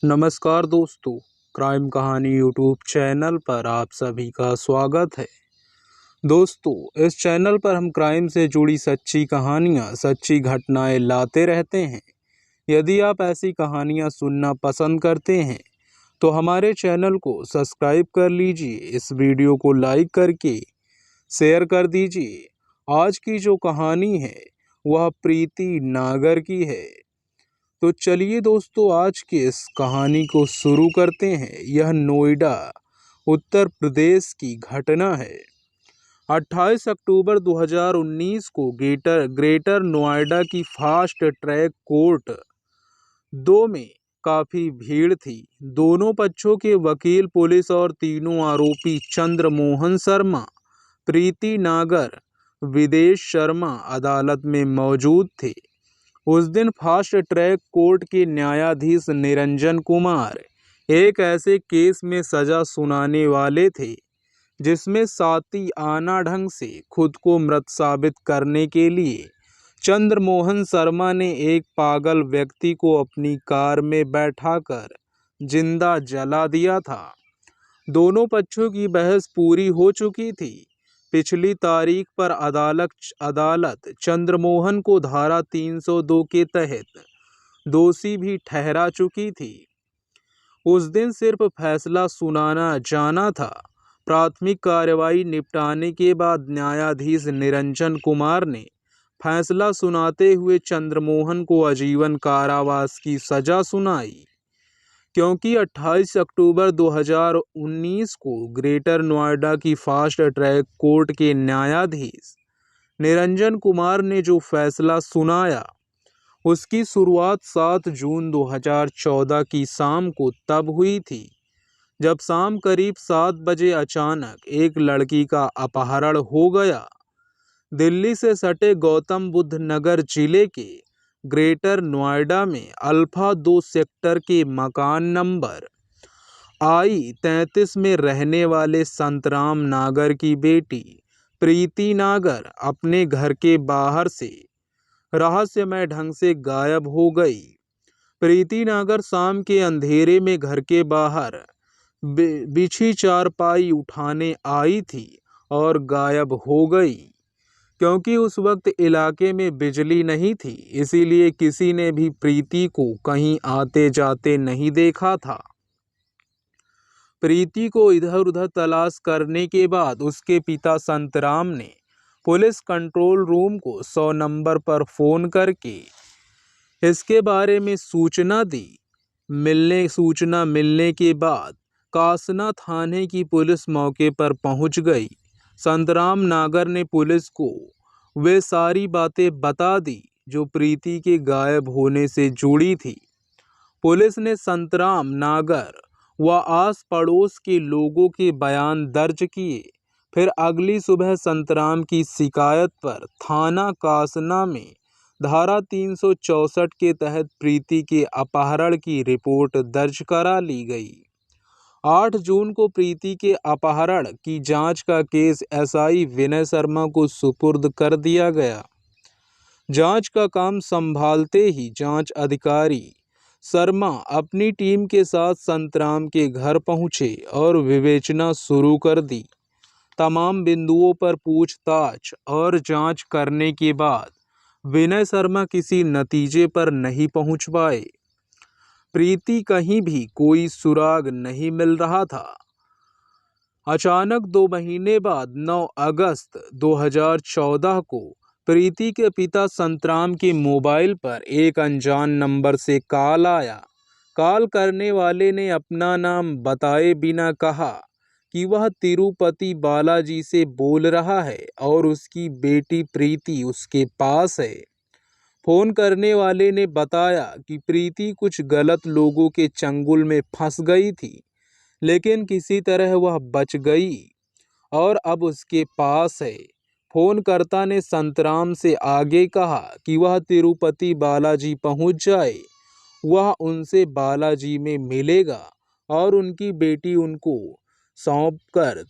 नमस्कार दोस्तों, क्राइम कहानी यूट्यूब चैनल पर आप सभी का स्वागत है। दोस्तों, इस चैनल पर हम क्राइम से जुड़ी सच्ची कहानियाँ, सच्ची घटनाएं लाते रहते हैं। यदि आप ऐसी कहानियाँ सुनना पसंद करते हैं तो हमारे चैनल को सब्सक्राइब कर लीजिए, इस वीडियो को लाइक करके शेयर कर दीजिए। आज की जो कहानी है वह प्रीति नागर की है। तो चलिए दोस्तों, आज की इस कहानी को शुरू करते हैं। यह नोएडा उत्तर प्रदेश की घटना है। 28 अक्टूबर 2019 को ग्रेटर नोएडा की फास्ट ट्रैक कोर्ट 2 में काफी भीड़ थी। दोनों पक्षों के वकील, पुलिस और तीनों आरोपी चंद्रमोहन शर्मा, प्रीति नागर, विदेश शर्मा अदालत में मौजूद थे। उस दिन फास्ट ट्रैक कोर्ट के न्यायाधीश निरंजन कुमार एक ऐसे केस में सजा सुनाने वाले थे जिसमें साथी आना ढंग से खुद को मृत साबित करने के लिए चंद्रमोहन शर्मा ने एक पागल व्यक्ति को अपनी कार में बैठाकर जिंदा जला दिया था। दोनों पक्षों की बहस पूरी हो चुकी थी। पिछली तारीख पर अदालत चंद्रमोहन को धारा 302 के तहत दोषी भी ठहरा चुकी थी। उस दिन सिर्फ फैसला सुनाना जाना था। प्राथमिक कार्रवाई निपटाने के बाद न्यायाधीश निरंजन कुमार ने फैसला सुनाते हुए चंद्रमोहन को आजीवन कारावास की सजा सुनाई। क्योंकि 28 अक्टूबर 2019 को ग्रेटर नोएडा की फास्ट ट्रैक कोर्ट के न्यायाधीश निरंजन कुमार ने जो फैसला सुनाया उसकी शुरुआत 7 जून 2014 की शाम को तब हुई थी जब शाम करीब 7 बजे अचानक एक लड़की का अपहरण हो गया। दिल्ली से सटे गौतम बुद्ध नगर जिले के ग्रेटर नोएडा में अल्फा 2 सेक्टर के मकान नंबर I-33 में रहने वाले संतराम नागर की बेटी प्रीति नागर अपने घर के बाहर से रहस्यमय ढंग से गायब हो गई। प्रीति नागर शाम के अंधेरे में घर के बाहर बिछी चारपाई उठाने आई थी और गायब हो गई। क्योंकि उस वक्त इलाके में बिजली नहीं थी, इसीलिए किसी ने भी प्रीति को कहीं आते जाते नहीं देखा था। प्रीति को इधर उधर तलाश करने के बाद उसके पिता संतराम ने पुलिस कंट्रोल रूम को 100 नंबर पर फोन करके इसके बारे में सूचना दी। सूचना मिलने के बाद कासना थाने की पुलिस मौके पर पहुंच गई। संतराम नागर ने पुलिस को वे सारी बातें बता दी जो प्रीति के गायब होने से जुड़ी थी। पुलिस ने संतराम नागर व आस पड़ोस के लोगों के बयान दर्ज किए। फिर अगली सुबह संतराम की शिकायत पर थाना कासना में धारा 364 के तहत प्रीति के अपहरण की रिपोर्ट दर्ज करा ली गई। 8 जून को प्रीति के अपहरण की जांच का केस SI विनय शर्मा को सुपुर्द कर दिया गया। जांच का काम संभालते ही जांच अधिकारी शर्मा अपनी टीम के साथ संतराम के घर पहुंचे और विवेचना शुरू कर दी। तमाम बिंदुओं पर पूछताछ और जांच करने के बाद विनय शर्मा किसी नतीजे पर नहीं पहुंच पाए। प्रीति कहीं भी कोई सुराग नहीं मिल रहा था। अचानक 2 महीने बाद 9 अगस्त 2014 को प्रीति के पिता संतराम के मोबाइल पर एक अनजान नंबर से कॉल आया। कॉल करने वाले ने अपना नाम बताए बिना कहा कि वह तिरुपति बालाजी से बोल रहा है और उसकी बेटी प्रीति उसके पास है। फोन करने वाले ने बताया कि प्रीति कुछ गलत लोगों के चंगुल में फंस गई थी, लेकिन किसी तरह वह बच गई और अब उसके पास है। फोनकर्ता ने संतराम से आगे कहा कि वह तिरुपति बालाजी पहुंच जाए, वह उनसे बालाजी में मिलेगा और उनकी बेटी उनको सौंप कर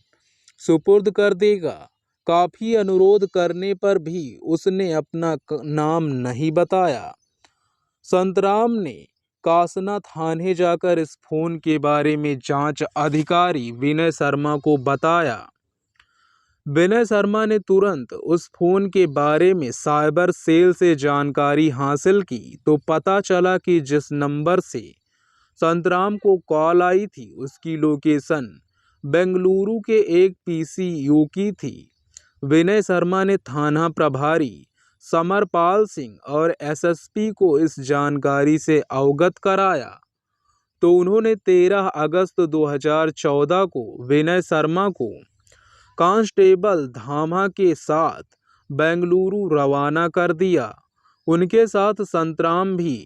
सुपुर्द कर देगा। काफी अनुरोध करने पर भी उसने अपना नाम नहीं बताया। संतराम ने कासना थाने जाकर इस फोन के बारे में जांच अधिकारी विनय शर्मा को बताया। विनय शर्मा ने तुरंत उस फोन के बारे में साइबर सेल से जानकारी हासिल की तो पता चला कि जिस नंबर से संतराम को कॉल आई थी उसकी लोकेशन बेंगलुरु के एक पीसीयू की थी। विनय शर्मा ने थाना प्रभारी समरपाल सिंह और एसएसपी को इस जानकारी से अवगत कराया तो उन्होंने 13 अगस्त 2014 को विनय शर्मा को कांस्टेबल धामा के साथ बेंगलुरु रवाना कर दिया। उनके साथ संतराम भी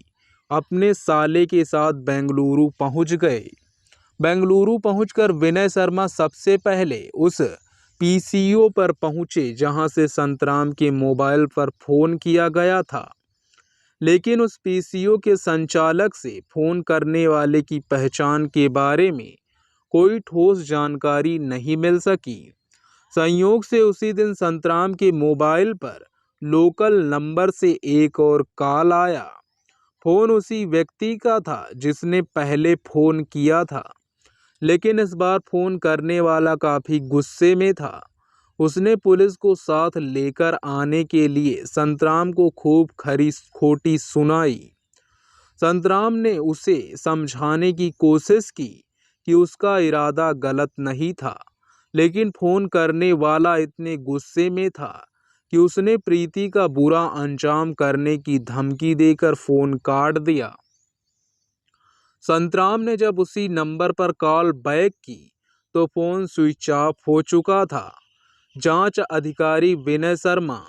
अपने साले के साथ बेंगलुरु पहुंच गए। बेंगलुरु पहुंचकर विनय शर्मा सबसे पहले उस पीसीओ पर पहुंचे जहां से संतराम के मोबाइल पर फोन किया गया था, लेकिन उस पीसीओ के संचालक से फोन करने वाले की पहचान के बारे में कोई ठोस जानकारी नहीं मिल सकी। संयोग से उसी दिन संतराम के मोबाइल पर लोकल नंबर से एक और कॉल आया। फोन उसी व्यक्ति का था जिसने पहले फोन किया था, लेकिन इस बार फोन करने वाला काफी गुस्से में था। उसने पुलिस को साथ लेकर आने के लिए संतराम को खूब खरी खोटी सुनाई। संतराम ने उसे समझाने की कोशिश की कि उसका इरादा गलत नहीं था, लेकिन फोन करने वाला इतने गुस्से में था कि उसने प्रीति का बुरा अंजाम करने की धमकी देकर फोन काट दिया। संतराम ने जब उसी नंबर पर कॉल बैक की तो फोन स्विच ऑफ हो चुका था। जांच अधिकारी विनय शर्मा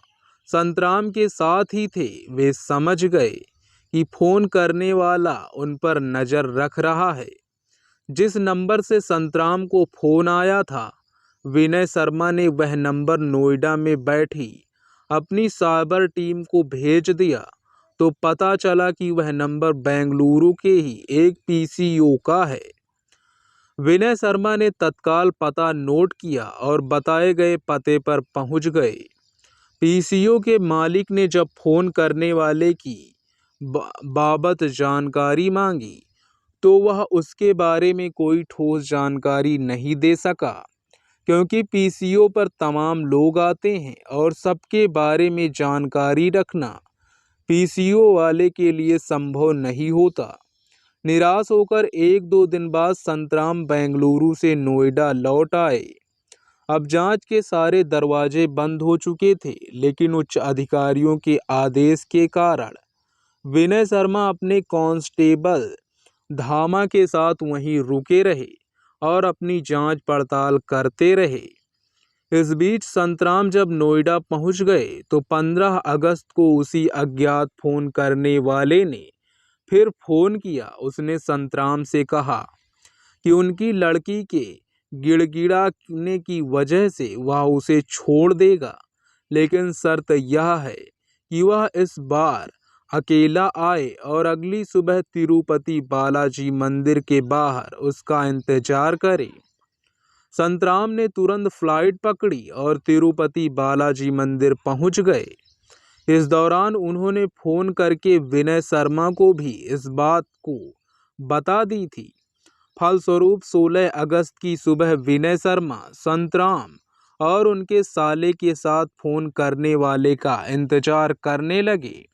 संतराम के साथ ही थे। वे समझ गए कि फोन करने वाला उन पर नजर रख रहा है। जिस नंबर से संतराम को फोन आया था, विनय शर्मा ने वह नंबर नोएडा में बैठी अपनी साइबर टीम को भेज दिया तो पता चला कि वह नंबर बेंगलुरु के ही एक पीसीओ का है। विनय शर्मा ने तत्काल पता नोट किया और बताए गए पते पर पहुंच गए। पीसीओ के मालिक ने जब फोन करने वाले की बाबत जानकारी मांगी तो वह उसके बारे में कोई ठोस जानकारी नहीं दे सका, क्योंकि पीसीओ पर तमाम लोग आते हैं और सबके बारे में जानकारी रखना पीसीओ वाले के लिए संभव नहीं होता। निराश होकर 1-2 दिन बाद संतराम बेंगलुरु से नोएडा लौट आए। अब जांच के सारे दरवाजे बंद हो चुके थे, लेकिन उच्च अधिकारियों के आदेश के कारण विनय शर्मा अपने कांस्टेबल धामा के साथ वहीं रुके रहे और अपनी जांच पड़ताल करते रहे। इस बीच संतराम जब नोएडा पहुंच गए तो 15 अगस्त को उसी अज्ञात फोन करने वाले ने फिर फोन किया। उसने संतराम से कहा कि उनकी लड़की के गिड़गिड़ाने की वजह से वह उसे छोड़ देगा, लेकिन शर्त यह है कि वह इस बार अकेला आए और अगली सुबह तिरुपति बालाजी मंदिर के बाहर उसका इंतजार करे। संतराम ने तुरंत फ्लाइट पकड़ी और तिरुपति बालाजी मंदिर पहुंच गए। इस दौरान उन्होंने फोन करके विनय शर्मा को भी इस बात को बता दी थी। फलस्वरूप 16 अगस्त की सुबह विनय शर्मा संतराम और उनके साले के साथ फोन करने वाले का इंतजार करने लगे,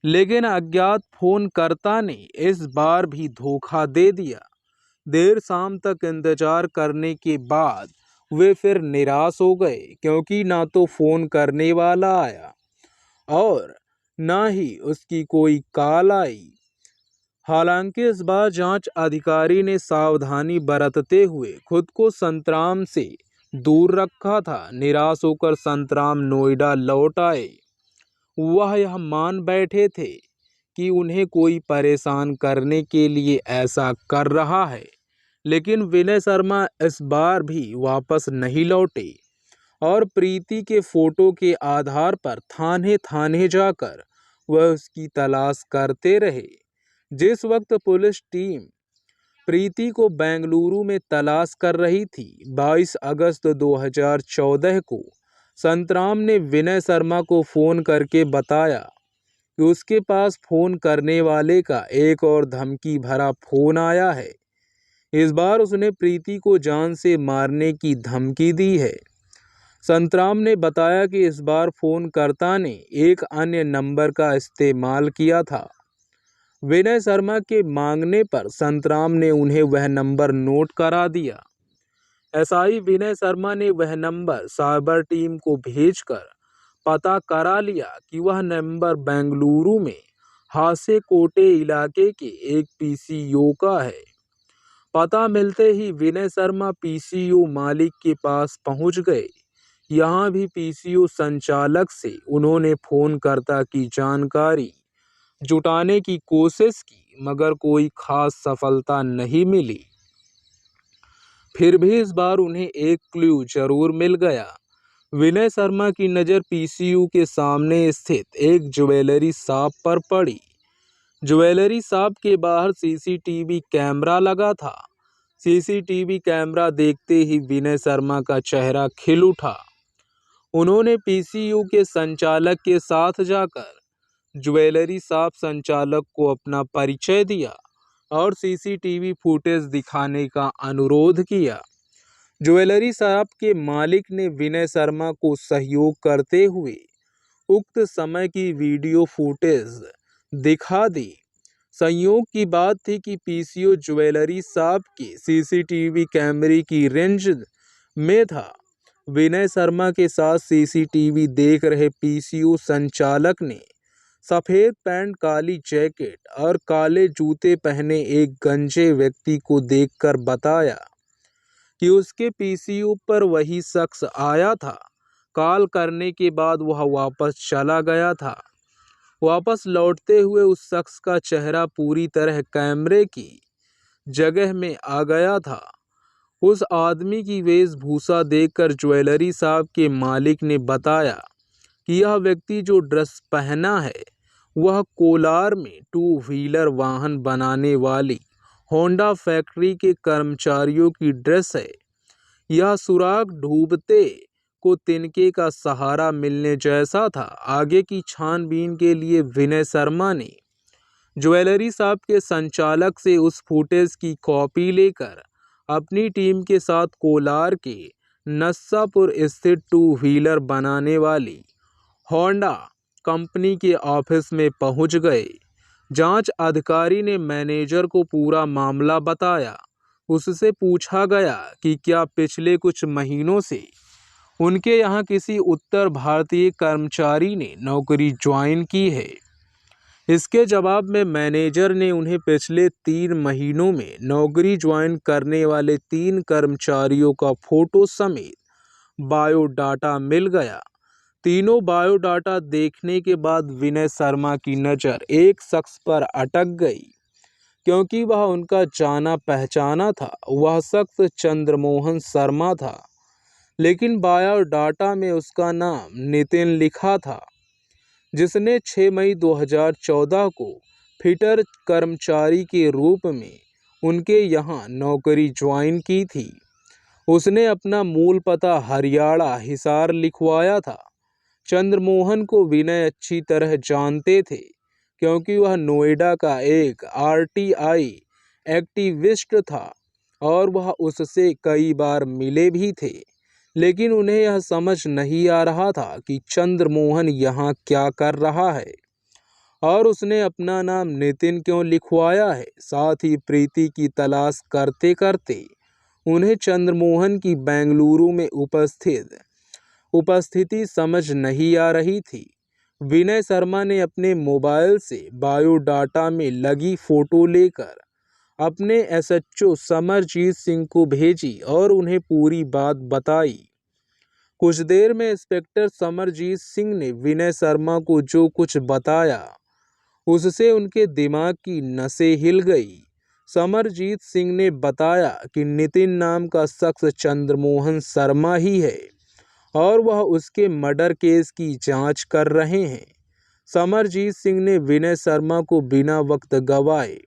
लेकिन अज्ञात फोनकर्ता ने इस बार भी धोखा दे दिया। देर शाम तक इंतजार करने के बाद वे फिर निराश हो गए, क्योंकि ना तो फोन करने वाला आया और ना ही उसकी कोई कॉल आई। हालांकि इस बार जांच अधिकारी ने सावधानी बरतते हुए खुद को संतराम से दूर रखा था। निराश होकर संतराम नोएडा लौट आए। वह यह मान बैठे थे कि उन्हें कोई परेशान करने के लिए ऐसा कर रहा है, लेकिन विनय शर्मा इस बार भी वापस नहीं लौटे और प्रीति के फोटो के आधार पर थाने थाने जाकर वह उसकी तलाश करते रहे। जिस वक्त पुलिस टीम प्रीति को बेंगलुरु में तलाश कर रही थी, 22 अगस्त 2014 को संतराम ने विनय शर्मा को फोन करके बताया कि उसके पास फोन करने वाले का एक और धमकी भरा फोन आया है। इस बार उसने प्रीति को जान से मारने की धमकी दी है। संतराम ने बताया कि इस बार फोनकर्ता ने एक अन्य नंबर का इस्तेमाल किया था। विनय शर्मा के मांगने पर संतराम ने उन्हें वह नंबर नोट करा दिया। एसआई विनय शर्मा ने वह नंबर साइबर टीम को भेजकर पता करा लिया कि वह नंबर बेंगलुरु में हासेकोटे इलाके के एक पीसीओ का है। पता मिलते ही विनय शर्मा पीसीओ मालिक के पास पहुंच गए। यहाँ भी पीसीओ संचालक से उन्होंने फोनकर्ता की जानकारी जुटाने की कोशिश की, मगर कोई खास सफलता नहीं मिली। फिर भी इस बार उन्हें एक क्लू जरूर मिल गया। विनय शर्मा की नज़र पीसीयू के सामने स्थित एक ज्वेलरी शॉप पर पड़ी। ज्वेलरी शॉप के बाहर सीसीटीवी कैमरा लगा था। सीसीटीवी कैमरा देखते ही विनय शर्मा का चेहरा खिल उठा। उन्होंने पीसीयू के संचालक के साथ जाकर ज्वेलरी शॉप संचालक को अपना परिचय दिया और सीसीटीवी फुटेज दिखाने का अनुरोध किया। ज्वेलरी शॉप के मालिक ने विनय शर्मा को सहयोग करते हुए उक्त समय की वीडियो फुटेज दिखा दी। संयोग की बात थी कि पीसीओ ज्वेलरी शॉप के सीसीटीवी कैमरे की रेंज में था। विनय शर्मा के साथ सीसीटीवी देख रहे पीसीओ संचालक ने सफेद पैंट, काली जैकेट और काले जूते पहने एक गंजे व्यक्ति को देखकर बताया कि उसके पीसीओ पर वही शख्स आया था। कॉल करने के बाद वह वापस चला गया था। वापस लौटते हुए उस शख्स का चेहरा पूरी तरह कैमरे की जगह में आ गया था। उस आदमी की वेशभूषा देखकर ज्वेलरी शॉप के मालिक ने बताया कि यह व्यक्ति जो ड्रेस पहना है वह कोलार में 2 व्हीलर वाहन बनाने वाली होंडा फैक्ट्री के कर्मचारियों की ड्रेस है। यह सुराग डूबते को तिनके का सहारा मिलने जैसा था। आगे की छानबीन के लिए विनय शर्मा ने ज्वेलरी शॉप के संचालक से उस फुटेज की कॉपी लेकर अपनी टीम के साथ कोलार के नस्सापुर स्थित 2 व्हीलर बनाने वाली होंडा कंपनी के ऑफिस में पहुंच गए। जांच अधिकारी ने मैनेजर को पूरा मामला बताया। उससे पूछा गया कि क्या पिछले कुछ महीनों से उनके यहाँ किसी उत्तर भारतीय कर्मचारी ने नौकरी ज्वाइन की है। इसके जवाब में मैनेजर ने उन्हें पिछले 3 महीनों में नौकरी ज्वाइन करने वाले 3 कर्मचारियों का फोटो समेत बायोडाटा मिल गया। तीनों बायोडाटा देखने के बाद विनय शर्मा की नज़र एक शख्स पर अटक गई, क्योंकि वह उनका जाना पहचाना था। वह शख्स चंद्रमोहन शर्मा था, लेकिन बायोडाटा में उसका नाम नितिन लिखा था, जिसने 6 मई 2014 को फिटर कर्मचारी के रूप में उनके यहाँ नौकरी ज्वाइन की थी। उसने अपना मूल पता हरियाणा हिसार लिखवाया था। चंद्रमोहन को विनय अच्छी तरह जानते थे, क्योंकि वह नोएडा का एक आरटीआई एक्टिविस्ट था और वह उससे कई बार मिले भी थे। लेकिन उन्हें यह समझ नहीं आ रहा था कि चंद्रमोहन यहाँ क्या कर रहा है और उसने अपना नाम नितिन क्यों लिखवाया है। साथ ही प्रीति की तलाश करते करते उन्हें चंद्रमोहन की बेंगलुरु में उपस्थिति समझ नहीं आ रही थी। विनय शर्मा ने अपने मोबाइल से बायोडाटा में लगी फोटो लेकर अपने एसएचओ समरजीत सिंह को भेजी और उन्हें पूरी बात बताई। कुछ देर में इंस्पेक्टर समरजीत सिंह ने विनय शर्मा को जो कुछ बताया उससे उनके दिमाग की नसें हिल गई। समरजीत सिंह ने बताया कि नितिन नाम का शख्स चंद्रमोहन शर्मा ही है और वह उसके मर्डर केस की जांच कर रहे हैं। समरजीत सिंह ने विनय शर्मा को बिना वक्त गवाए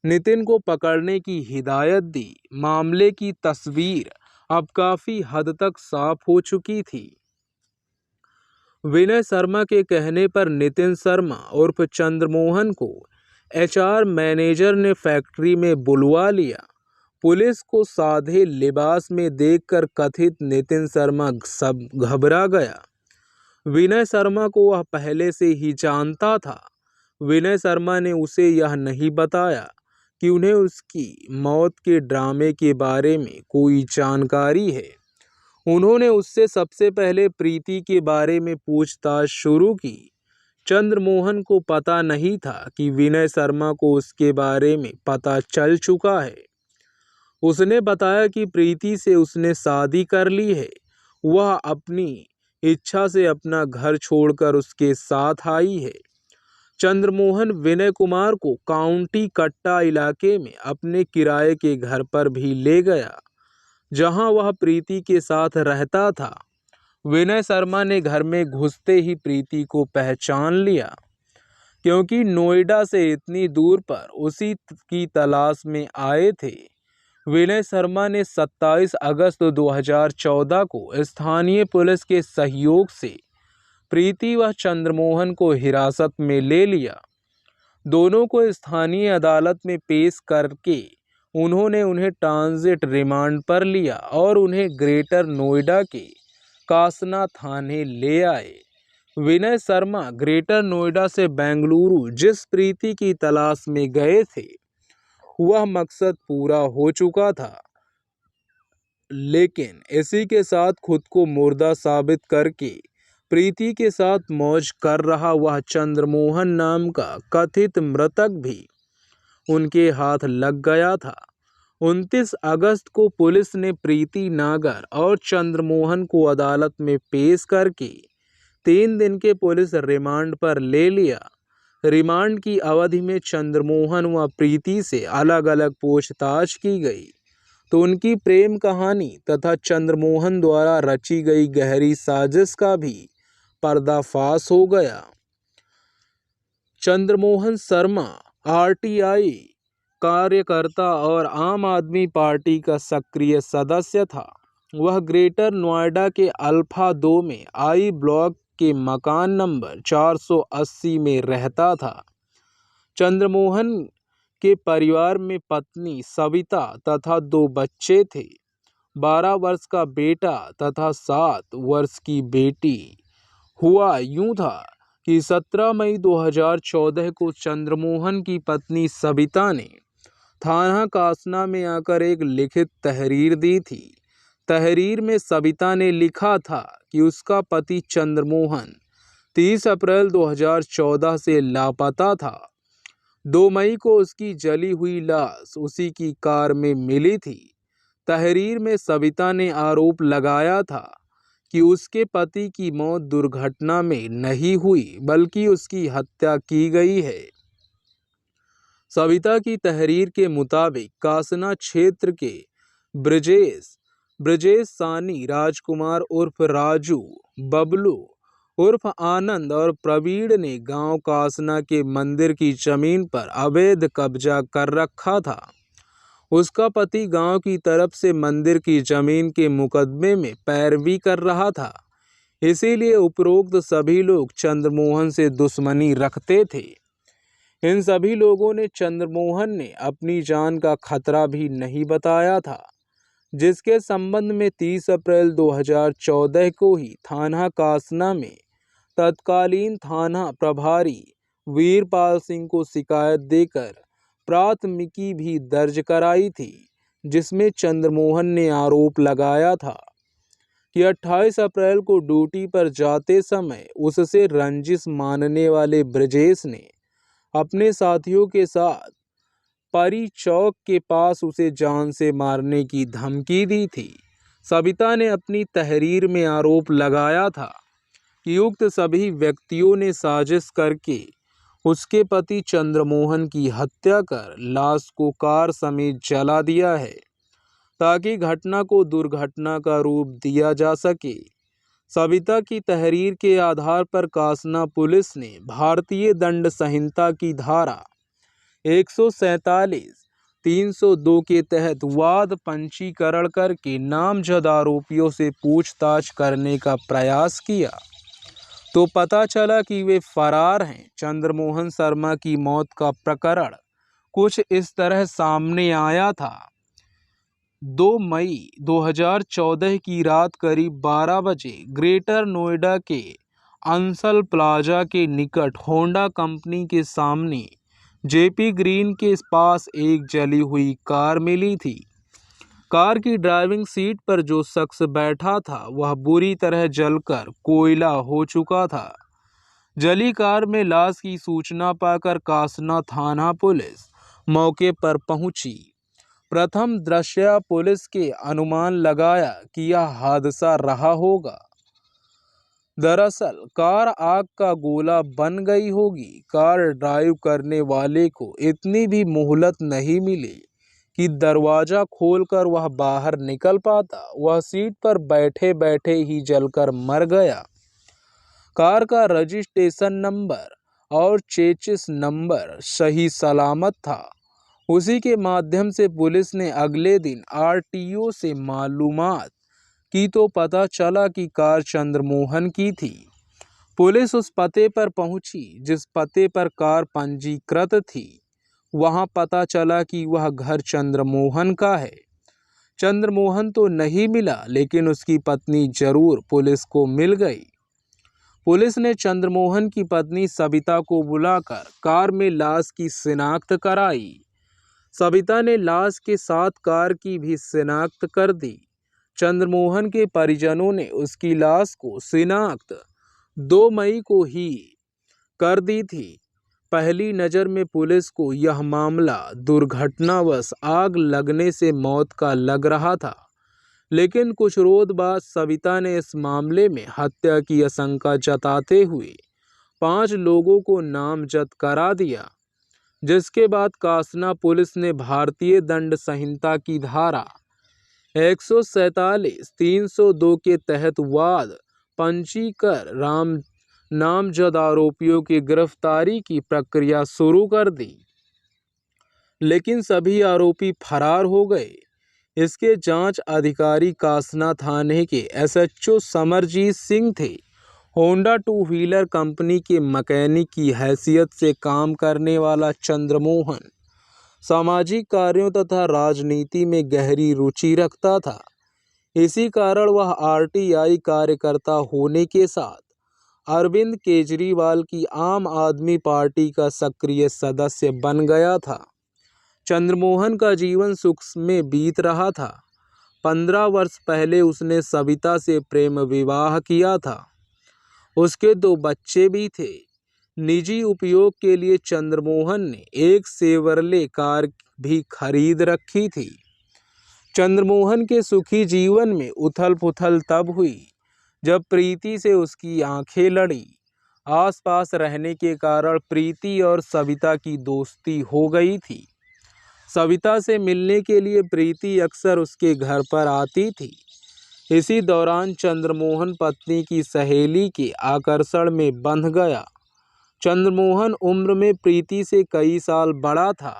नितिन को पकड़ने की हिदायत दी। मामले की तस्वीर अब काफ़ी हद तक साफ हो चुकी थी। विनय शर्मा के कहने पर नितिन शर्मा उर्फ चंद्रमोहन को एचआर मैनेजर ने फैक्ट्री में बुलवा लिया। पुलिस को सादे लिबास में देखकर कथित नितिन शर्मा सब घबरा गया। विनय शर्मा को वह पहले से ही जानता था। विनय शर्मा ने उसे यह नहीं बताया कि उन्हें उसकी मौत के ड्रामे के बारे में कोई जानकारी है। उन्होंने उससे सबसे पहले प्रीति के बारे में पूछताछ शुरू की। चंद्रमोहन को पता नहीं था कि विनय शर्मा को उसके बारे में पता चल चुका है। उसने बताया कि प्रीति से उसने शादी कर ली है। वह अपनी इच्छा से अपना घर छोड़कर उसके साथ आई है। चंद्रमोहन विनय कुमार को काउंटी कट्टा इलाके में अपने किराए के घर पर भी ले गया, जहां वह प्रीति के साथ रहता था। विनय शर्मा ने घर में घुसते ही प्रीति को पहचान लिया, क्योंकि नोएडा से इतनी दूर पर उसी की तलाश में आए थे। विनय शर्मा ने 27 अगस्त 2014 को स्थानीय पुलिस के सहयोग से प्रीति व चंद्रमोहन को हिरासत में ले लिया। दोनों को स्थानीय अदालत में पेश करके उन्होंने उन्हें ट्रांजिट रिमांड पर लिया और उन्हें ग्रेटर नोएडा के कासना थाने ले आए। विनय शर्मा ग्रेटर नोएडा से बेंगलुरु जिस प्रीति की तलाश में गए थे, वह मकसद पूरा हो चुका था, लेकिन इसी के साथ खुद को मुर्दा साबित करके प्रीति के साथ मौज कर रहा वह चंद्रमोहन नाम का कथित मृतक भी उनके हाथ लग गया था। 29 अगस्त को पुलिस ने प्रीति नागर और चंद्रमोहन को अदालत में पेश करके 3 दिन के पुलिस रिमांड पर ले लिया। रिमांड की अवधि में चंद्रमोहन व प्रीति से अलग अलग पूछताछ की गई तो उनकी प्रेम कहानी तथा चंद्रमोहन द्वारा रची गई गहरी साजिश का भी पर्दाफाश हो गया। चंद्रमोहन शर्मा आरटीआई कार्यकर्ता और आम आदमी पार्टी का सक्रिय सदस्य था। वह ग्रेटर नोएडा के अल्फा 2 में आई ब्लॉक के मकान नंबर 480 में रहता था। चंद्रमोहन के परिवार में पत्नी सविता तथा 2 बच्चे थे, 12 वर्ष का बेटा तथा 7 वर्ष की बेटी। हुआ यूं था कि 17 मई 2014 को चंद्रमोहन की पत्नी सविता ने थाना कासना में आकर एक लिखित तहरीर दी थी। तहरीर में सविता ने लिखा था कि उसका पति चंद्रमोहन 30 अप्रैल 2014 से लापता था। 2 मई को उसकी जली हुई लाश उसी की कार में मिली थी। तहरीर में सविता ने आरोप लगाया था कि उसके पति की मौत दुर्घटना में नहीं हुई, बल्कि उसकी हत्या की गई है। सविता की तहरीर के मुताबिक कासना क्षेत्र के ब्रजेश सानी राजकुमार उर्फ राजू, बबलू उर्फ आनंद और प्रवीण ने गांव कासना के मंदिर की जमीन पर अवैध कब्जा कर रखा था। उसका पति गांव की तरफ से मंदिर की जमीन के मुकदमे में पैरवी कर रहा था, इसीलिए उपरोक्त सभी लोग चंद्रमोहन से दुश्मनी रखते थे। इन सभी लोगों ने चंद्रमोहन ने अपनी जान का खतरा भी नहीं बताया था, जिसके संबंध में 30 अप्रैल 2014 को ही थाना कासना में तत्कालीन थाना प्रभारी वीरपाल सिंह को शिकायत देकर प्राथमिकी भी दर्ज कराई थी, जिसमें चंद्रमोहन ने आरोप लगाया था कि 28 अप्रैल को ड्यूटी पर जाते समय उससे रंजिश मानने वाले ब्रजेश ने अपने साथियों के साथ परी चौक के पास उसे जान से मारने की धमकी दी थी। सविता ने अपनी तहरीर में आरोप लगाया था कि उक्त सभी व्यक्तियों ने साजिश करके उसके पति चंद्रमोहन की हत्या कर लाश को कार समेत जला दिया है, ताकि घटना को दुर्घटना का रूप दिया जा सके। सविता की तहरीर के आधार पर कासना पुलिस ने भारतीय दंड संहिता की धारा 147, 302 के तहत वाद पंजीकरण करके नामजद आरोपियों से पूछताछ करने का प्रयास किया। तो पता चला कि वे फरार हैं। चंद्रमोहन शर्मा की मौत का प्रकरण कुछ इस तरह सामने आया था। 2 मई 2014 की रात करीब 12 बजे ग्रेटर नोएडा के अंसल प्लाजा के निकट होंडा कंपनी के सामने जेपी ग्रीन के पास एक जली हुई कार मिली थी। कार की ड्राइविंग सीट पर जो शख्स बैठा था वह बुरी तरह जलकर कोयला हो चुका था। जली कार में लाश की सूचना पाकर कासना थाना पुलिस मौके पर पहुंची। प्रथम दृष्टया पुलिस के अनुमान लगाया कि यह हादसा रहा होगा। दरअसल कार आग का गोला बन गई होगी। कार ड्राइव करने वाले को इतनी भी मोहलत नहीं मिली कि दरवाजा खोलकर वह बाहर निकल पाता। वह सीट पर बैठे बैठे ही जलकर मर गया। कार का रजिस्ट्रेशन नंबर और चेसिस नंबर सही सलामत था। उसी के माध्यम से पुलिस ने अगले दिन आरटीओ से मालूमात की तो पता चला कि कार चंद्रमोहन की थी। पुलिस उस पते पर पहुंची जिस पते पर कार पंजीकृत थी। वहां पता चला कि वह घर चंद्रमोहन का है। चंद्रमोहन तो नहीं मिला, लेकिन उसकी पत्नी जरूर पुलिस को मिल गई। पुलिस ने चंद्रमोहन की पत्नी सविता को बुलाकर कार में लाश की शिनाख्त कराई। सविता ने लाश के साथ कार की भी शिनाख्त कर दी। चंद्रमोहन के परिजनों ने उसकी लाश को शिनाख्त 2 मई को ही कर दी थी। पहली नज़र में पुलिस को यह मामला दुर्घटनावश आग लगने से मौत का लग रहा था, लेकिन कुछ रोज बाद सविता ने इस मामले में हत्या की आशंका जताते हुए 5 लोगों को नामजद करा दिया, जिसके बाद कासना पुलिस ने भारतीय दंड संहिता की धारा 147, 302 के तहत वाद पंजीकर नामजद आरोपियों की गिरफ्तारी की प्रक्रिया शुरू कर दी, लेकिन सभी आरोपी फरार हो गए। इसके जांच अधिकारी कासना थाने के एसएचओ समरजीत सिंह थे। होंडा 2 व्हीलर कंपनी के मैकेनिक की हैसियत से काम करने वाला चंद्रमोहन सामाजिक कार्यों तथा राजनीति में गहरी रुचि रखता था। इसी कारण वह आरटीआई कार्यकर्ता होने के साथ अरविंद केजरीवाल की आम आदमी पार्टी का सक्रिय सदस्य बन गया था। चंद्रमोहन का जीवन सुख में बीत रहा था। 15 वर्ष पहले उसने सविता से प्रेम विवाह किया था। उसके 2 बच्चे भी थे। निजी उपयोग के लिए चंद्रमोहन ने एक शेवरले कार भी खरीद रखी थी। चंद्रमोहन के सुखी जीवन में उथल पुथल तब हुई जब प्रीति से उसकी आंखें लड़ी। आसपास रहने के कारण प्रीति और सविता की दोस्ती हो गई थी। सविता से मिलने के लिए प्रीति अक्सर उसके घर पर आती थी। इसी दौरान चंद्रमोहन पत्नी की सहेली के आकर्षण में बंध गया। चंद्रमोहन उम्र में प्रीति से कई साल बड़ा था।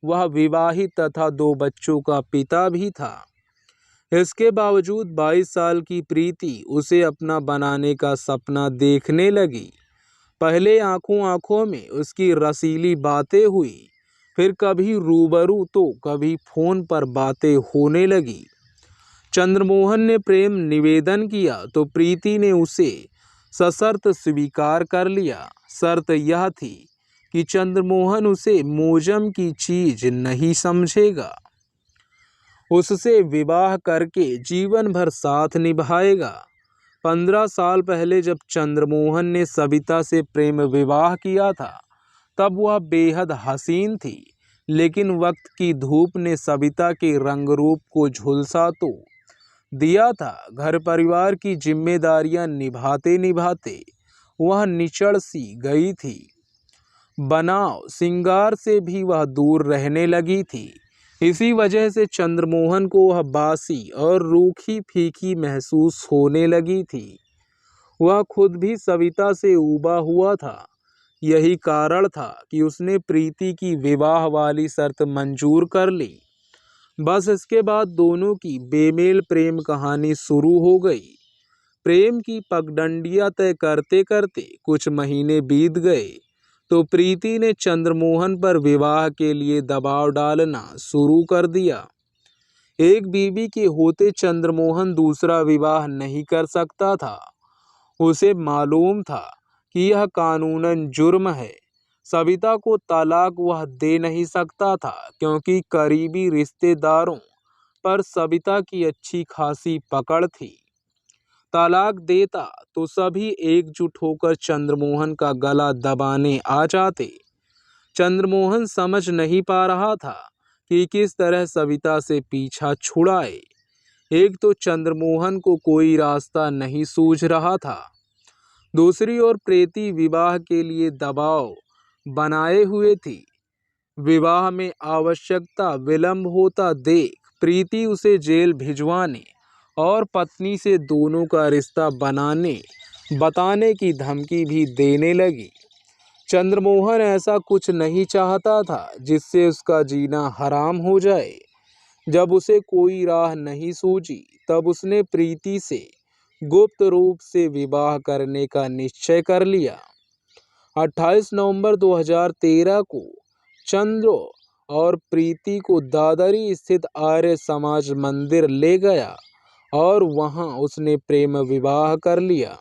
वह विवाहित तथा 2 बच्चों का पिता भी था। इसके बावजूद 22 साल की प्रीति उसे अपना बनाने का सपना देखने लगी। पहले आंखों आंखों में उसकी रसीली बातें हुई, फिर कभी रूबरू तो कभी फोन पर बातें होने लगी। चंद्रमोहन ने प्रेम निवेदन किया तो प्रीति ने उसे सशर्त स्वीकार कर लिया। शर्त यह थी कि चंद्रमोहन उसे मोजम की चीज नहीं समझेगा, उससे विवाह करके जीवन भर साथ निभाएगा। 15 साल पहले जब चंद्रमोहन ने सविता से प्रेम विवाह किया था तब वह बेहद हसीन थी, लेकिन वक्त की धूप ने सविता के रंग रूप को झुलसा तो दिया था। घर परिवार की जिम्मेदारियां निभाते निभाते वह निचड़ सी गई थी। बनाव सिंगार से भी वह दूर रहने लगी थी। इसी वजह से चंद्रमोहन को वह बासी और रूखी फीकी महसूस होने लगी थी। वह खुद भी सविता से ऊबा हुआ था। यही कारण था कि उसने प्रीति की विवाह वाली शर्त मंजूर कर ली। बस इसके बाद दोनों की बेमेल प्रेम कहानी शुरू हो गई। प्रेम की पगडंडियां तय करते करते कुछ महीने बीत गए तो प्रीति ने चंद्रमोहन पर विवाह के लिए दबाव डालना शुरू कर दिया। एक बीवी के होते चंद्रमोहन दूसरा विवाह नहीं कर सकता था। उसे मालूम था कि यह कानूनन जुर्म है। सविता को तलाक वह दे नहीं सकता था क्योंकि करीबी रिश्तेदारों पर सविता की अच्छी खासी पकड़ थी। तलाक देता तो सभी एकजुट होकर चंद्रमोहन का गला दबाने आ जाते। चंद्रमोहन समझ नहीं पा रहा था कि किस तरह सविता से पीछा छुड़ाए। एक तो चंद्रमोहन को कोई रास्ता नहीं सूझ रहा था, दूसरी ओर प्रीति विवाह के लिए दबाव बनाए हुए थी। विवाह में आवश्यकता विलंब होता देख प्रीति उसे जेल भिजवाने और पत्नी से दोनों का रिश्ता बताने की धमकी भी देने लगी। चंद्रमोहन ऐसा कुछ नहीं चाहता था जिससे उसका जीना हराम हो जाए। जब उसे कोई राह नहीं सूझी तब उसने प्रीति से गुप्त रूप से विवाह करने का निश्चय कर लिया। 28 नवंबर 2013 को चंद्र और प्रीति को दादरी स्थित आर्य समाज मंदिर ले गया और वहां उसने प्रेम विवाह कर लिया।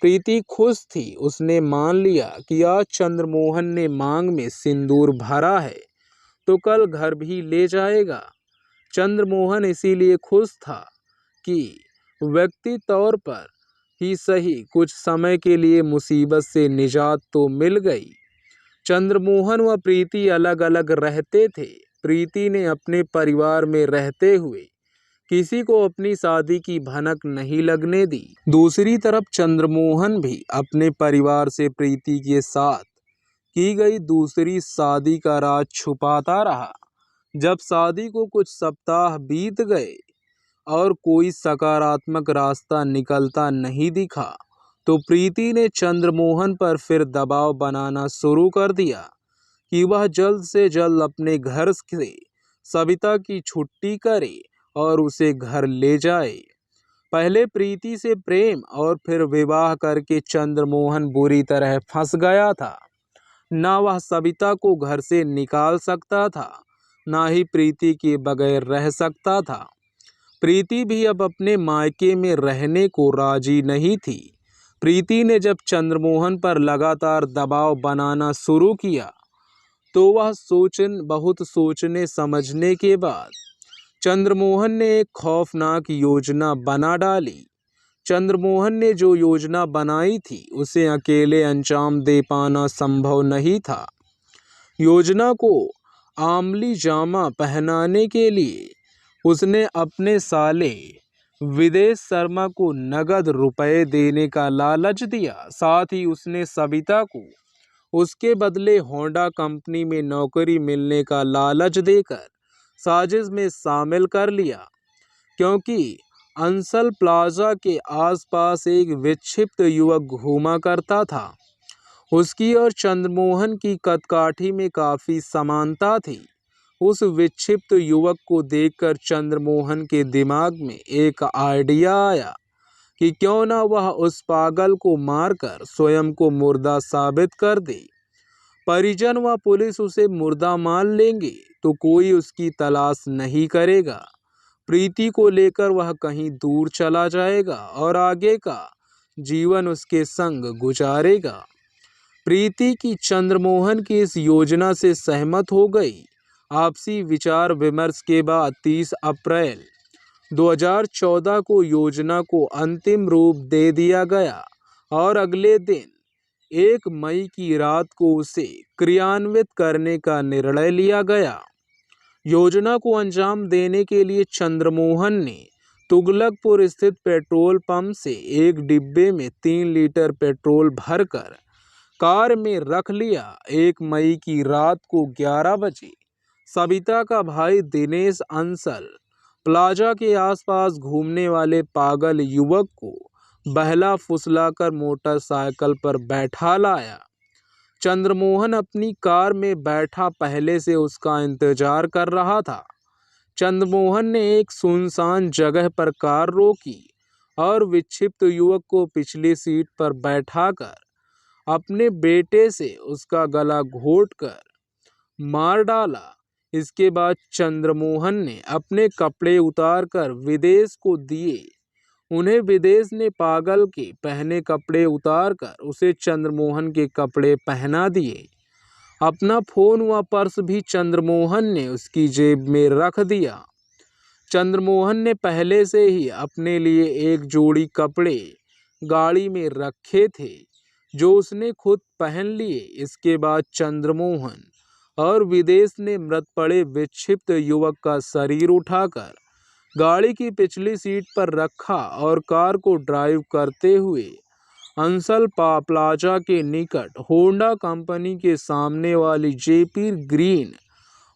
प्रीति खुश थी। उसने मान लिया कि आज चंद्रमोहन ने मांग में सिंदूर भरा है तो कल घर भी ले जाएगा। चंद्रमोहन इसीलिए खुश था कि व्यक्ति तौर पर ही सही कुछ समय के लिए मुसीबत से निजात तो मिल गई। चंद्रमोहन व प्रीति अलग अलग रहते थे। प्रीति ने अपने परिवार में रहते हुए किसी को अपनी शादी की भनक नहीं लगने दी। दूसरी तरफ चंद्रमोहन भी अपने परिवार से प्रीति के साथ की गई दूसरी शादी का राज छुपाता रहा। जब शादी को कुछ सप्ताह बीत गए और कोई सकारात्मक रास्ता निकलता नहीं दिखा तो प्रीति ने चंद्रमोहन पर फिर दबाव बनाना शुरू कर दिया कि वह जल्द से जल्द अपने घर से सविता की छुट्टी करे और उसे घर ले जाए। पहले प्रीति से प्रेम और फिर विवाह करके चंद्रमोहन बुरी तरह फंस गया था। ना वह सविता को घर से निकाल सकता था, ना ही प्रीति के बगैर रह सकता था। प्रीति भी अब अपने मायके में रहने को राजी नहीं थी। प्रीति ने जब चंद्रमोहन पर लगातार दबाव बनाना शुरू किया तो वह बहुत सोचने समझने के बाद चंद्रमोहन ने एक खौफनाक योजना बना डाली। चंद्रमोहन ने जो योजना बनाई थी उसे अकेले अंजाम दे पाना संभव नहीं था। योजना को आमली जामा पहनाने के लिए उसने अपने साले विदेश शर्मा को नगद रुपए देने का लालच दिया। साथ ही उसने सविता को उसके बदले होंडा कंपनी में नौकरी मिलने का लालच देकर साजिश में शामिल कर लिया। क्योंकि अंसल प्लाजा के आसपास एक विक्षिप्त युवक घूमा करता था। उसकी और चंद्रमोहन की कदकाठी में काफी समानता थी। उस विक्षिप्त युवक को देखकर चंद्रमोहन के दिमाग में एक आइडिया आया कि क्यों ना वह उस पागल को मारकर स्वयं को मुर्दा साबित कर दे। परिजन व पुलिस उसे मुर्दा मान लेंगे तो कोई उसकी तलाश नहीं करेगा। प्रीति को लेकर वह कहीं दूर चला जाएगा और आगे का जीवन उसके संग गुजारेगा। प्रीति की चंद्रमोहन की इस योजना से सहमत हो गई। आपसी विचार विमर्श के बाद 30 अप्रैल 2014 को योजना को अंतिम रूप दे दिया गया और अगले दिन 1 मई की रात को उसे क्रियान्वित करने का निर्णय लिया गया। योजना को अंजाम देने के लिए चंद्रमोहन ने तुगलकपुर स्थित पेट्रोल पंप से एक डिब्बे में 3 लीटर पेट्रोल भरकर कार में रख लिया। 1 मई की रात को 11 बजे सविता का भाई दिनेश अंसल प्लाजा के आसपास घूमने वाले पागल युवक को बहला फुसलाकर मोटरसाइकिल पर बैठा लाया। चंद्रमोहन अपनी कार में बैठा पहले से उसका इंतजार कर रहा था। चंद्रमोहन ने एक सुनसान जगह पर कार रोकी और विक्षिप्त युवक को पिछली सीट पर बैठाकर अपने बेटे से उसका गला घोंटकर मार डाला। इसके बाद चंद्रमोहन ने अपने कपड़े उतारकर विदेश को दिए। उन्हें विदेश ने पागल के पहने कपड़े उतारकर उसे चंद्रमोहन के कपड़े पहना दिए। अपना फोन व पर्स भी चंद्रमोहन ने उसकी जेब में रख दिया। चंद्रमोहन ने पहले से ही अपने लिए एक जोड़ी कपड़े गाड़ी में रखे थे जो उसने खुद पहन लिए। इसके बाद चंद्रमोहन और विदेश ने मृत पड़े विक्षिप्त युवक का शरीर उठाकर गाड़ी की पिछली सीट पर रखा और कार को ड्राइव करते हुए अंसल प्लाजा के निकट होंडा कंपनी के सामने वाली जेपी ग्रीन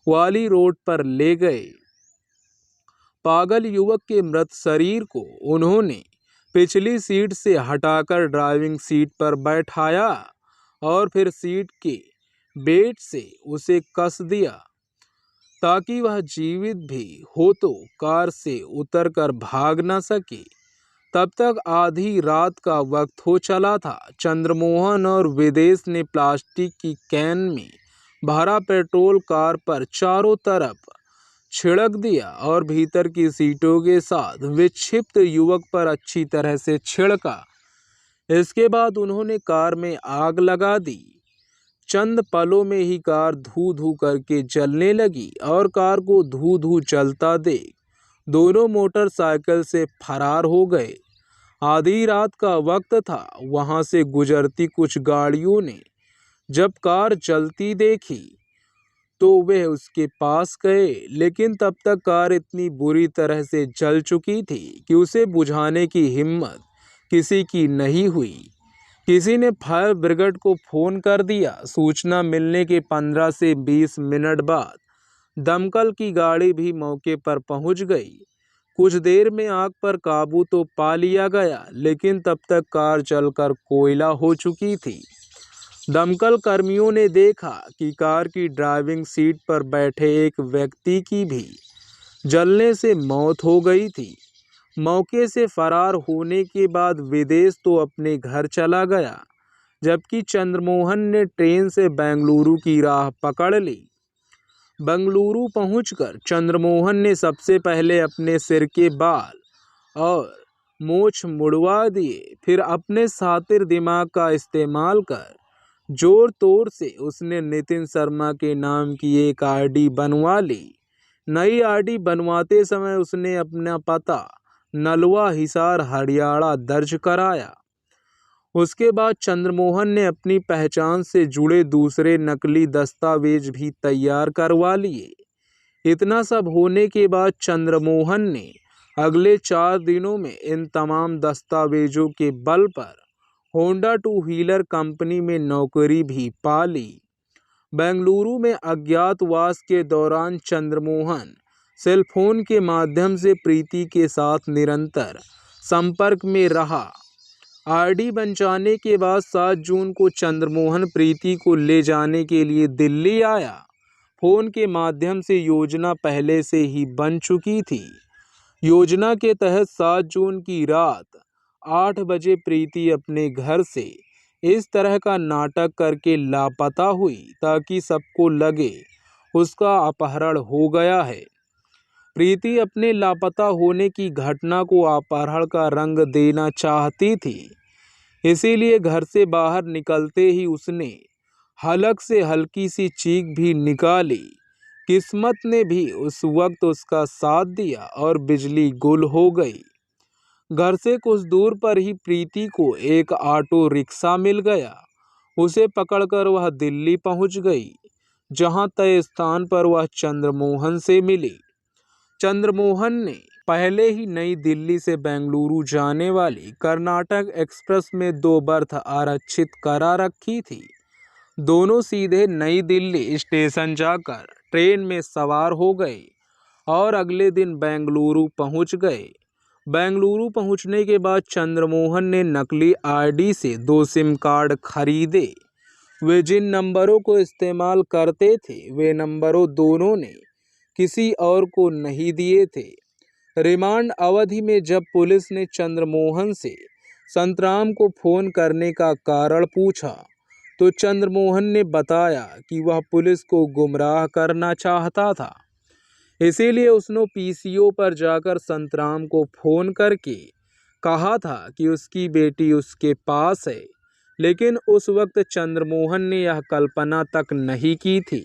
वाली रोड पर ले गए। पागल युवक के मृत शरीर को उन्होंने पिछली सीट से हटाकर ड्राइविंग सीट पर बैठाया और फिर सीट के बेल्ट से उसे कस दिया ताकि वह जीवित भी हो तो कार से उतरकर भाग न सके। तब तक आधी रात का वक्त हो चला था। चंद्रमोहन और विदेश ने प्लास्टिक की कैन में भरा पेट्रोल कार पर चारों तरफ छिड़क दिया और भीतर की सीटों के साथ विक्षिप्त युवक पर अच्छी तरह से छिड़का। इसके बाद उन्होंने कार में आग लगा दी। चंद पलों में ही कार धू धू करके जलने लगी और कार को धू धू जलता देख दोनों मोटरसाइकिल से फरार हो गए। आधी रात का वक्त था। वहां से गुजरती कुछ गाड़ियों ने जब कार जलती देखी तो वे उसके पास गए, लेकिन तब तक कार इतनी बुरी तरह से जल चुकी थी कि उसे बुझाने की हिम्मत किसी की नहीं हुई। किसी ने फायर ब्रिगेड को फोन कर दिया। सूचना मिलने के 15 से 20 मिनट बाद दमकल की गाड़ी भी मौके पर पहुंच गई। कुछ देर में आग पर काबू तो पा लिया गया, लेकिन तब तक कार जलकर कोयला हो चुकी थी। दमकल कर्मियों ने देखा कि कार की ड्राइविंग सीट पर बैठे एक व्यक्ति की भी जलने से मौत हो गई थी। मौके से फरार होने के बाद विदेश तो अपने घर चला गया, जबकि चंद्रमोहन ने ट्रेन से बेंगलुरु की राह पकड़ ली। बेंगलुरु पहुंचकर चंद्रमोहन ने सबसे पहले अपने सिर के बाल और मूछ मुड़वा दिए। फिर अपने शातिर दिमाग का इस्तेमाल कर जोर तोर से उसने नितिन शर्मा के नाम की एक आईडी बनवा ली। नई आईडी बनवाते समय उसने अपना पता नलवा हिसार हरियाणा दर्ज कराया। उसके बाद चंद्रमोहन ने अपनी पहचान से जुड़े दूसरे नकली दस्तावेज भी तैयार करवा लिए। इतना सब होने के बाद चंद्रमोहन ने अगले 4 दिनों में इन तमाम दस्तावेजों के बल पर होंडा टू व्हीलर कंपनी में नौकरी भी पा ली। बेंगलुरु में अज्ञातवास के दौरान चंद्रमोहन सेल फोन के माध्यम से प्रीति के साथ निरंतर संपर्क में रहा। आईडी बन जाने के बाद 7 जून को चंद्रमोहन प्रीति को ले जाने के लिए दिल्ली आया। फोन के माध्यम से योजना पहले से ही बन चुकी थी। योजना के तहत 7 जून की रात 8 बजे प्रीति अपने घर से इस तरह का नाटक करके लापता हुई ताकि सबको लगे उसका अपहरण हो गया है। प्रीति अपने लापता होने की घटना को अपहरण का रंग देना चाहती थी, इसीलिए घर से बाहर निकलते ही उसने हलक से हल्की सी चीख भी निकाली। किस्मत ने भी उस वक्त उसका साथ दिया और बिजली गुल हो गई। घर से कुछ दूर पर ही प्रीति को एक ऑटो रिक्शा मिल गया। उसे पकड़कर वह दिल्ली पहुंच गई, जहां तय स्थान पर वह चंद्रमोहन से मिली। चंद्रमोहन ने पहले ही नई दिल्ली से बेंगलुरु जाने वाली कर्नाटक एक्सप्रेस में 2 बर्थ आरक्षित करा रखी थी। दोनों सीधे नई दिल्ली स्टेशन जाकर ट्रेन में सवार हो गए और अगले दिन बेंगलुरु पहुंच गए। बेंगलुरु पहुंचने के बाद चंद्रमोहन ने नकली आईडी से 2 सिम कार्ड खरीदे। वे जिन नंबरों को इस्तेमाल करते थे वे नंबरों दोनों ने किसी और को नहीं दिए थे। रिमांड अवधि में जब पुलिस ने चंद्रमोहन से संतराम को फोन करने का कारण पूछा तो चंद्रमोहन ने बताया कि वह पुलिस को गुमराह करना चाहता था। इसीलिए उसने पीसीओ पर जाकर संतराम को फोन करके कहा था कि उसकी बेटी उसके पास है, लेकिन उस वक्त चंद्रमोहन ने यह कल्पना तक नहीं की थी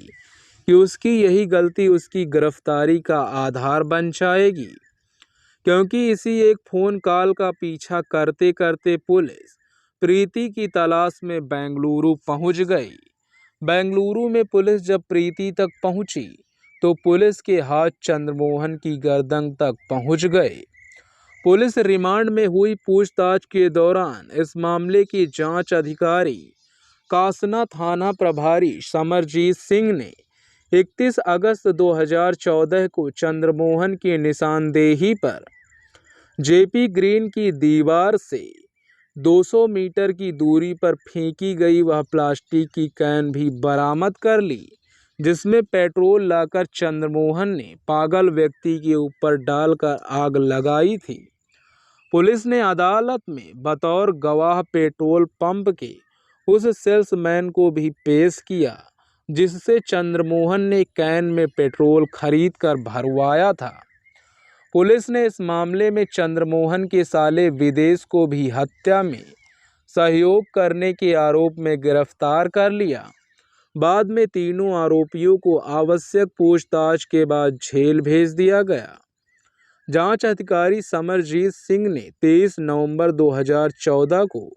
कि उसकी यही गलती उसकी गिरफ्तारी का आधार बन जाएगी, क्योंकि इसी एक फ़ोन कॉल का पीछा करते करते पुलिस प्रीति की तलाश में बेंगलुरु पहुंच गई। बेंगलुरु में पुलिस जब प्रीति तक पहुंची तो पुलिस के हाथ चंद्रमोहन की गर्दन तक पहुंच गए। पुलिस रिमांड में हुई पूछताछ के दौरान इस मामले की जांच अधिकारी कासना थाना प्रभारी समरजीत सिंह ने 31 अगस्त 2014 को चंद्रमोहन की निशानदेही पर जेपी ग्रीन की दीवार से 200 मीटर की दूरी पर फेंकी गई वह प्लास्टिक की कैन भी बरामद कर ली, जिसमें पेट्रोल लाकर चंद्रमोहन ने पागल व्यक्ति के ऊपर डालकर आग लगाई थी। पुलिस ने अदालत में बतौर गवाह पेट्रोल पंप के उस सेल्समैन को भी पेश किया जिससे चंद्रमोहन ने कैन में पेट्रोल खरीद कर भरवाया था। पुलिस ने इस मामले में चंद्रमोहन के साले विदेश को भी हत्या में सहयोग करने के आरोप में गिरफ्तार कर लिया। बाद में तीनों आरोपियों को आवश्यक पूछताछ के बाद जेल भेज दिया गया। जांच अधिकारी समरजीत सिंह ने 23 नवंबर 2014 को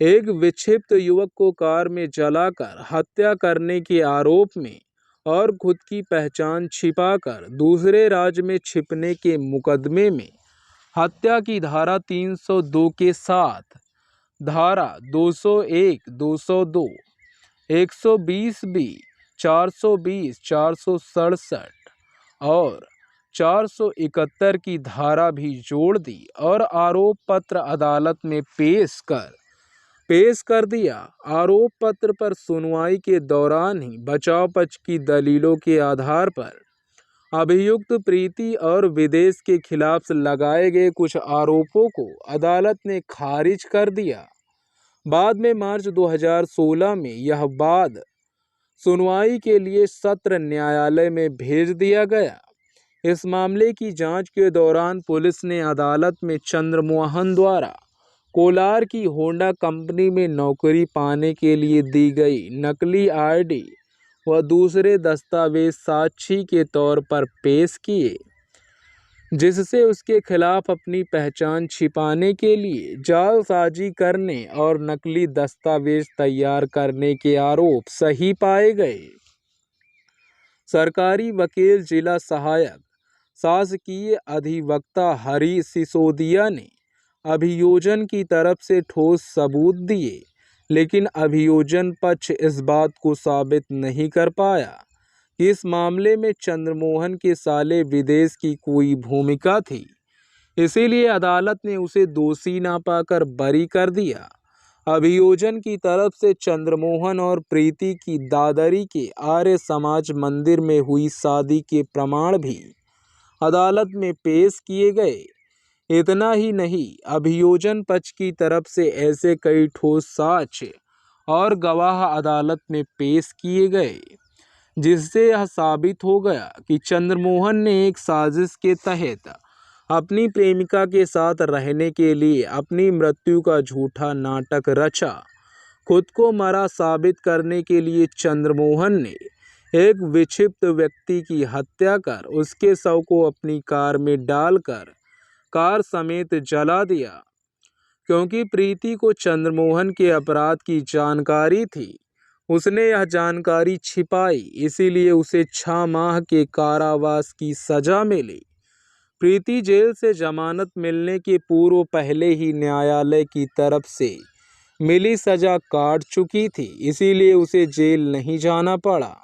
एक विक्षिप्त युवक को कार में जलाकर हत्या करने के आरोप में और खुद की पहचान छिपाकर दूसरे राज्य में छिपने के मुकदमे में हत्या की धारा 302 के साथ धारा 201, 202, 120B, 420, 467 और 471 की धारा भी जोड़ दी और आरोप पत्र अदालत में पेश कर दिया। आरोप पत्र पर सुनवाई के दौरान ही बचाव पक्ष की दलीलों के आधार पर अभियुक्त प्रीति और विदेश के खिलाफ लगाए गए कुछ आरोपों को अदालत ने खारिज कर दिया। बाद में मार्च 2016 में यह बाद सुनवाई के लिए सत्र न्यायालय में भेज दिया गया। इस मामले की जांच के दौरान पुलिस ने अदालत में चंद्रमोहन द्वारा कोलार की होंडा कंपनी में नौकरी पाने के लिए दी गई नकली आईडी व दूसरे दस्तावेज साक्षी के तौर पर पेश किए, जिससे उसके खिलाफ अपनी पहचान छिपाने के लिए जालसाजी करने और नकली दस्तावेज तैयार करने के आरोप सही पाए गए। सरकारी वकील जिला सहायक शासकीय अधिवक्ता हरी सिसोदिया ने अभियोजन की तरफ से ठोस सबूत दिए, लेकिन अभियोजन पक्ष इस बात को साबित नहीं कर पाया कि इस मामले में चंद्रमोहन के साले विदेश की कोई भूमिका थी। इसीलिए अदालत ने उसे दोषी ना पाकर बरी कर दिया। अभियोजन की तरफ से चंद्रमोहन और प्रीति की दादरी के आर्य समाज मंदिर में हुई शादी के प्रमाण भी अदालत में पेश किए गए। इतना ही नहीं, अभियोजन पक्ष की तरफ से ऐसे कई ठोस साक्ष्य और गवाह अदालत में पेश किए गए जिससे यह साबित हो गया कि चंद्रमोहन ने एक साजिश के तहत अपनी प्रेमिका के साथ रहने के लिए अपनी मृत्यु का झूठा नाटक रचा। खुद को मरा साबित करने के लिए चंद्रमोहन ने एक विक्षिप्त व्यक्ति की हत्या कर उसके शव को अपनी कार में डालकर कार समेत जला दिया। क्योंकि प्रीति को चंद्रमोहन के अपराध की जानकारी थी, उसने यह जानकारी छिपाई, इसीलिए उसे 6 माह के कारावास की सजा मिली। प्रीति जेल से जमानत मिलने के पूर्व पहले ही न्यायालय की तरफ से मिली सजा काट चुकी थी, इसीलिए उसे जेल नहीं जाना पड़ा।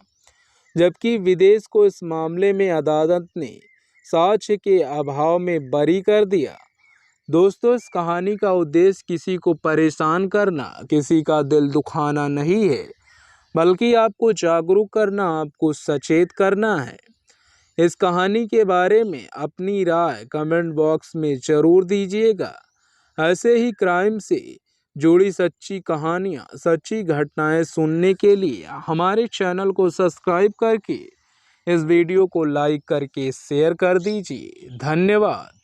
जबकि विदेश को इस मामले में अदालत ने साक्ष्य के अभाव में बरी कर दिया। दोस्तों, इस कहानी का उद्देश्य किसी को परेशान करना, किसी का दिल दुखाना नहीं है, बल्कि आपको जागरूक करना, आपको सचेत करना है। इस कहानी के बारे में अपनी राय कमेंट बॉक्स में ज़रूर दीजिएगा। ऐसे ही क्राइम से जुड़ी सच्ची कहानियाँ, सच्ची घटनाएं सुनने के लिए हमारे चैनल को सब्सक्राइब करके इस वीडियो को लाइक करके शेयर कर दीजिए। धन्यवाद।